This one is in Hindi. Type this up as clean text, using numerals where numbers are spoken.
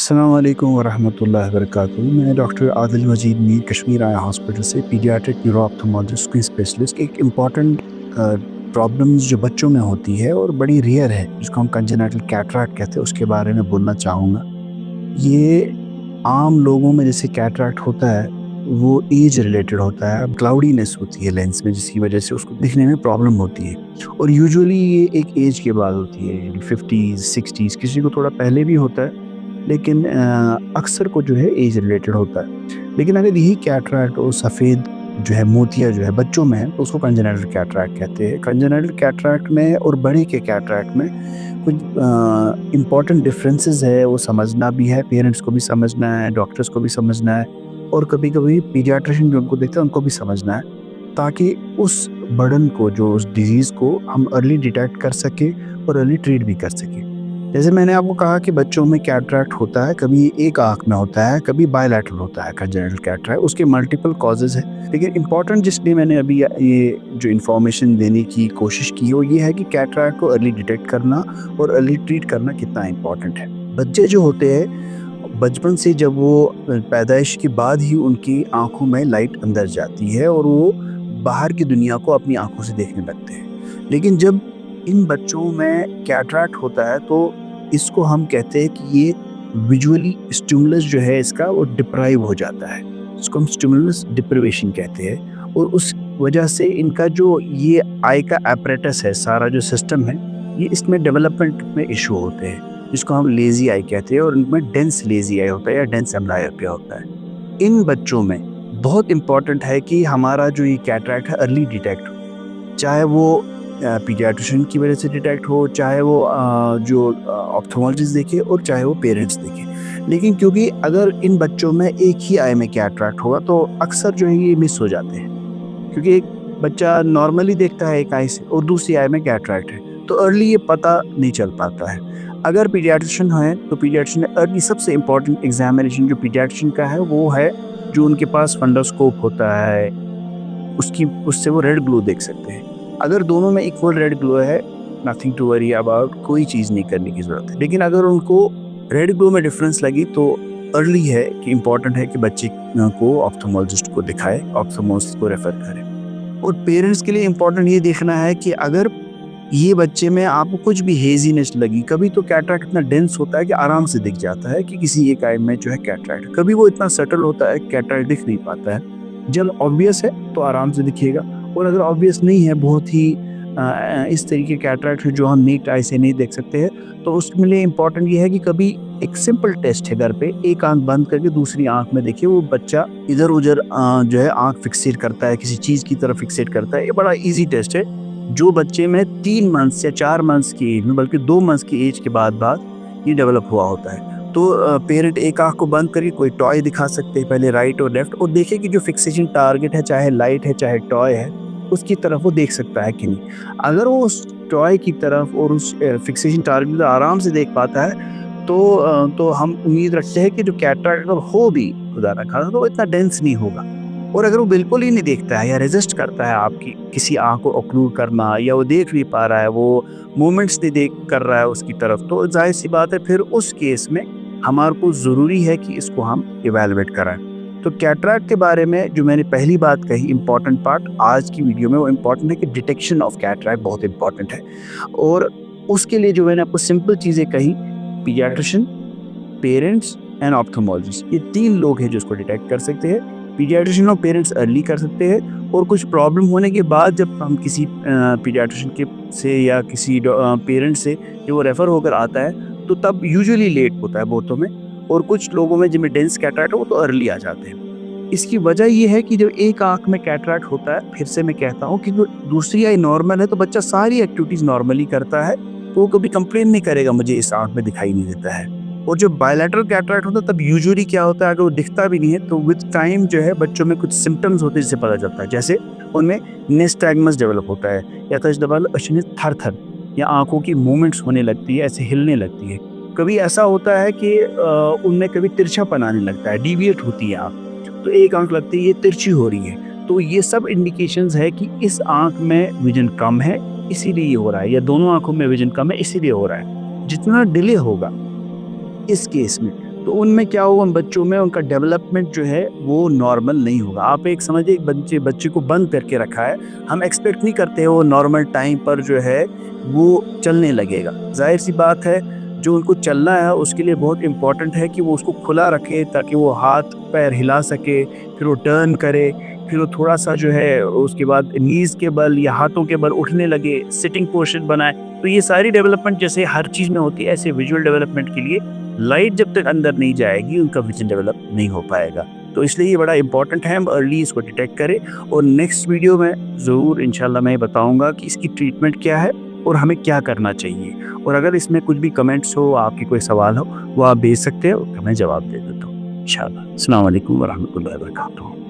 अस्सलाम वालेकुम वरहमतुल्लाहि वबरकातुहू। मैं डॉक्टर आदिल मजीद मीर कश्मीर आया हॉस्पिटल से paediatric neuro ophthalmologist skin specialist. एक इम्पॉर्टेंट प्रॉब्लम्स जो बच्चों में होती है और बड़ी रेयर है जिसको हम कंजेनिटल कैटरैक्ट कहते हैं, उसके बारे में बोलना चाहूँगा। ये आम लोगों में जैसे कैटरैक्ट होता है वो एज रिलेटेड होता है, क्लाउडीनेस होती है लेंस में जिसकी वजह से उसको दिखने में प्रॉब्लम होती है और यूजुअली ये एक एज के बाद होती है, 50s 60s, किसी को थोड़ा पहले भी होता है लेकिन अक्सर को जो है एज रिलेटेड होता है। लेकिन अगर यही कैटरैक्ट और सफ़ेद जो है मोतिया जो है बच्चों में है तो उसको कंजेनिटल कैटरैक्ट कहते हैं। कंजेनिटल कैटरैक्ट में और बड़े के कैटरैक्ट में कुछ इम्पॉर्टेंट डिफरेंसेस है, वो समझना भी है, पेरेंट्स को भी समझना है, डॉक्टर्स को भी समझना है और कभी-कभी पीडियाट्रिशियन जो उनको देखता है उनको भी समझना है, ताकि उस बर्डन को, जो उस डिज़ीज़ को हम अर्ली डिटेक्ट कर सकें और अर्ली ट्रीट भी कर सकें। जैसे मैंने आपको कहा कि बच्चों में कैटरैक्ट होता है, कभी एक आँख में होता है, कभी बायलैटरल होता है कंजेनिटल कैटरैक्ट, उसके मल्टीपल कॉजेज़ हैं। लेकिन इम्पॉर्टेंट जिसलिए मैंने अभी ये जो इन्फॉर्मेशन देने की कोशिश की वो ये है कि कैटरैक्ट को अर्ली डिटेक्ट करना और अर्ली ट्रीट करना कितना इम्पॉर्टेंट है। बच्चे जो होते हैं बचपन से, जब वो पैदाइश के बाद ही उनकी आँखों में लाइट अंदर जाती है और वो बाहर की दुनिया को अपनी आँखों से देखने लगते हैं। लेकिन जब इन बच्चों में कैटरैक्ट होता है तो इसको हम कहते हैं कि ये विजुअली स्टिमुलस जो है इसका वो डिप्राइव हो जाता है। इसको हम स्टिमुलस डिप्रिवेशन कहते हैं और उस वजह से इनका जो ये आई का apparatus है, सारा जो सिस्टम है, ये इसमें डेवलपमेंट में इशू होते हैं, जिसको हम लेज़ी आई कहते हैं और इनमें डेंस लेज़ी आई होता है या डेंस एम्ब्लायोपिया होता है। इन बच्चों में बहुत इम्पोर्टेंट है कि हमारा जो ये कैटरैक्ट है अर्ली डिटेक्ट हो, चाहे वो पीडियाट्रिशियन की वजह से डिटेक्ट हो, चाहे वो जो ऑप्थेल्मोलॉजिस्ट देखे और चाहे वो पेरेंट्स देखें। लेकिन क्योंकि अगर इन बच्चों में एक ही आई में कैटरैक्ट होगा तो अक्सर जो है ये मिस हो जाते हैं, क्योंकि एक बच्चा नॉर्मली देखता है एक आई से और दूसरी आई में कैटरैक्ट है, तो अर्ली ये पता नहीं चल पाता है। अगर पीडियाट्रिशियन है तो पीडियाट्रिशियन ने अर्ली सबसे इम्पोर्टेंट एग्जामिनेशन जो पीडियाट्रिशियन का है वो है, जो उनके पास फंडोस्कोप होता है, उससे वो रेड ग्लो देख सकते हैं। अगर दोनों में इक्वल रेड ग्लो है, नथिंग टू वरी अबाउट, कोई चीज़ नहीं करने की ज़रूरत है। लेकिन अगर उनको रेड ग्लो में डिफरेंस लगी तो अर्ली है कि इम्पॉर्टेंट है कि बच्चे को ऑप्थेल्मोलॉजिस्ट को दिखाए, ऑप्थेल्मोलॉजिस्ट को रेफ़र करें। और पेरेंट्स के लिए इम्पॉर्टेंट ये देखना है कि अगर ये बच्चे में आपको कुछ भी हेज़ीनेस लगी, कभी तो कैटरैक्ट इतना डेंस होता है कि आराम से दिख जाता है कि किसी एक आई में जो है कैटरैक्ट है। कभी वो इतना सटल होता है कैटरैक्ट दिख नहीं पाता है। जब ऑब्वियस है तो आराम से दिखेगा और अगर ऑब्वियस नहीं है, बहुत ही इस तरीके कैटरैक्ट है जो हम नीट आई से नहीं देख सकते हैं, तो उसके लिए इम्पॉर्टेंट ये है कि कभी एक सिंपल टेस्ट है घर पे, एक आँख बंद करके दूसरी आँख में देखिए वो बच्चा इधर-उधर जो है आँख फिक्सेट करता है, किसी चीज़ की तरफ फिक्सेट करता है। ये बड़ा ईज़ी टेस्ट है, जो बच्चे में 3 मंथ्स या 4 मंथ्स की एज में, बल्कि 2 मंथ्स की एज के बाद ये डेवलप हुआ होता है। तो पेरेंट एक आँख को बंद करके कोई टॉय दिखा सकते हैं पहले, राइट और लेफ्ट, और देखें कि जो फिक्सेशन टारगेट है, चाहे लाइट है चाहे टॉय है, उसकी तरफ वो देख सकता है कि नहीं। अगर वो उस टॉय की तरफ और उस फिक्सेशन टारगेट को आराम से देख पाता है तो हम उम्मीद रखते हैं कि जो कैटरैक्ट अगर हो भी, खुदा ना खास्ता, तो वो इतना डेंस नहीं होगा। और अगर वो बिल्कुल ही नहीं देखता है या रेजिस्ट करता है आपकी किसी आँख को ऑक्लूड करना, या वो देख नहीं पा रहा है, वो मूवमेंट्स नहीं देख कर रहा है उसकी तरफ, तो ज़ाहिर-सी बात है फिर उस केस में हमारे को ज़रूरी है कि इसको हम इवैल्यूएट कराएँ। तो कैटरैक्ट के बारे में जो मैंने पहली बात कही, इम्पॉर्टेंट पार्ट आज की वीडियो में, वो इम्पॉर्टेंट है कि डिटेक्शन ऑफ कैटरैक्ट बहुत इम्पॉर्टेंट है। और उसके लिए जो मैंने आपको सिंपल चीज़ें कही, पीडियाट्रिशियन, पेरेंट्स एंड ऑप्थेल्मोलॉजिस्ट, ये 3 लोग हैं जो इसको डिटेक्ट कर सकते हैं। पीडियाट्रिशियन और पेरेंट्स अर्ली कर सकते हैं और कुछ प्रॉब्लम होने के बाद जब हम किसी पीडियाट्रिशियन के से या किसी पेरेंट से जो वो रेफ़र होकर आता है, तो तब यूजुअली लेट होता है बहुतों में, और कुछ लोगों में जिनमें डेंस कैटरैक्ट है वो तो अर्ली आ जाते हैं। इसकी वजह ये है कि जब एक आँख में कैटरैक्ट होता है, फिर से मैं कहता हूँ कि जो दूसरी आई नॉर्मल है, तो बच्चा सारी एक्टिविटीज़ नॉर्मली करता है, तो वो कभी कंप्लेन नहीं करेगा मुझे इस आँख में दिखाई नहीं देता है। और जो बायलैटरल कैटरैक्ट होता है तब यूजुअली क्या होता है, अगर वो दिखता भी नहीं है तो विद टाइम जो है बच्चों में कुछ सिम्पटम्स होते हैं जिससे पता चलता है। जैसे उनमें निस्टैग्मस डेवलप होता है, या तजदबाल अशनित थर-थर, या आँखों की मूवमेंट्स होने लगती है, ऐसे हिलने लगती है। कभी ऐसा होता है कि उनमें कभी तिरछापन आने लगता है, डेविएट होती है आँख, तो एक आँख लगती है ये तिरछी हो रही है। तो ये सब इंडिकेशंस है कि इस आँख में विज़न कम है, इसीलिए ये हो रहा है, या दोनों आँखों में विज़न कम है इसीलिए हो रहा है। जितना डिले होगा इस केस में, तो उनमें क्या होगा, उन बच्चों में उनका डेवलपमेंट जो है वो नॉर्मल नहीं होगा। आप एक समझिए, एक बच्चे को बंद करके रखा है, हम एक्सपेक्ट नहीं करते वो नॉर्मल टाइम पर जो है वो चलने लगेगा। ज़ाहिर सी बात है, जो उनको चलना है उसके लिए बहुत इम्पोर्टेंट है कि वो उसको खुला रखे ताकि वो हाथ पैर हिला सके, फिर वो टर्न करे, फिर वो थोड़ा-सा जो है उसके बाद नीज़ के बल या हाथों के बल उठने लगे, सिटिंग पोज़ीशन बनाए। तो ये सारी डेवलपमेंट जैसे हर चीज़ में होती है, ऐसे विजुअल डेवलपमेंट के लिए लाइट जब तक अंदर नहीं जाएगी, उनका विज़न डेवलप नहीं हो पाएगा। तो इसलिए ये बड़ा इम्पोर्टेंट है हम अर्ली इसको डिटेक्ट करें, और नेक्स्ट वीडियो में ज़रूर इंशाल्लाह मैं बताऊँगा कि इसकी ट्रीटमेंट क्या है और हमें क्या करना चाहिए। और अगर इसमें कुछ भी कमेंट्स हो, आपके कोई सवाल हो, वो आप भेज सकते हो, मैं जवाब दे देता हूँ इंशाल्लाह। अस्सलाम वालेकुम व रहमतुल्लाहि व बरकातुहू।